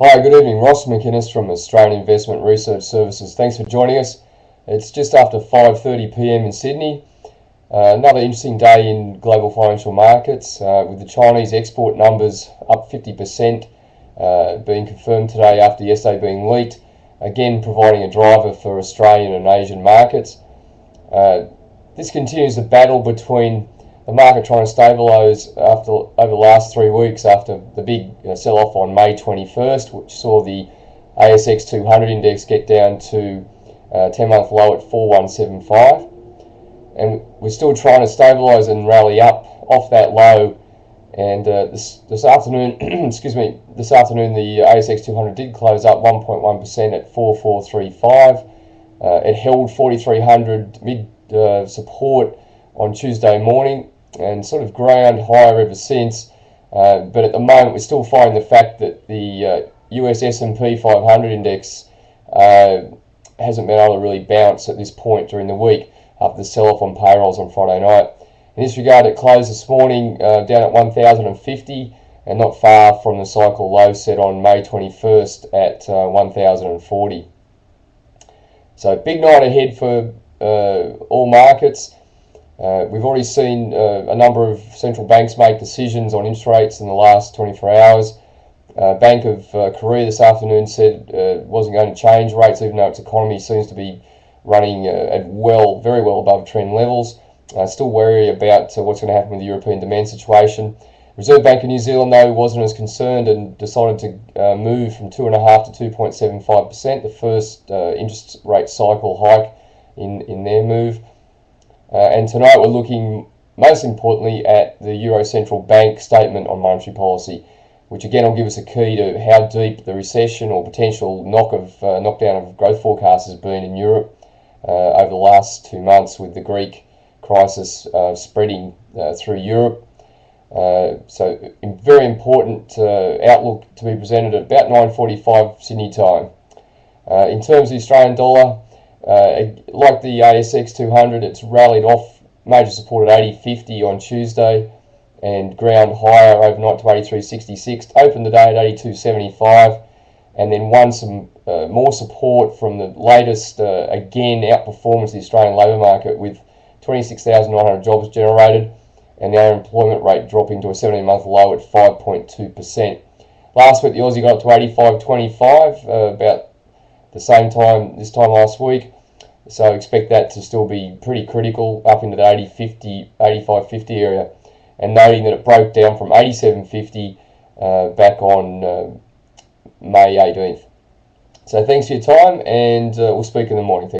Hi, good evening. Ross McInnes from Australian Investment Research Services. Thanks for joining us. It's just after 5:30 p.m. in Sydney. Another interesting day in global financial markets with the Chinese export numbers up 50% being confirmed today after yesterday being leaked, again providing a driver for Australian and Asian markets. This continues the battle between the market trying to stabilise over the last 3 weeks after the big sell-off on May 21st, which saw the ASX 200 index get down to 10-month low at 4175, and we're still trying to stabilise and rally up off that low. And this afternoon, this afternoon the ASX 200 did close up 1.1% at 4435. It held 4300 mid support on Tuesday morning and sort of ground higher ever since, but at the moment we're still finding the fact that the US S&P 500 index hasn't been able to really bounce at this point during the week after the sell-off on payrolls on Friday night. In this regard, it closed this morning down at 1050 and not far from the cycle low set on May 21st at 1040. So big night ahead for all markets. We've already seen a number of central banks make decisions on interest rates in the last 24 hours. Bank of Korea this afternoon said it wasn't going to change rates, even though its economy seems to be running at very well above trend levels. Still wary about what's going to happen with the European demand situation. Reserve Bank of New Zealand, though, wasn't as concerned and decided to move from 2.5% to 2.75%, the first interest rate cycle hike in their move. And tonight we're looking most importantly at the Euro Central Bank statement on monetary policy, which again will give us a key to how deep the recession or potential knockdown of growth forecasts has been in Europe over the last 2 months, with the Greek crisis spreading through Europe. So very important outlook to be presented at about 9:45 Sydney time. In terms of the Australian dollar, like the ASX 200, it's rallied off major support at 80.50 on Tuesday and ground higher overnight to 83.66. Opened the day at 82.75 and then won some more support from the latest, again, outperformance of the Australian labour market, with 26,900 jobs generated and the unemployment rate dropping to a 17-month low at 5.2%. Last week the Aussie got up to 85.25, about the same time this time last week, so expect that to still be pretty critical up into the 85.50 area, and noting that it broke down from 87.50 back on May 18th. So thanks for your time, and we'll speak in the morning.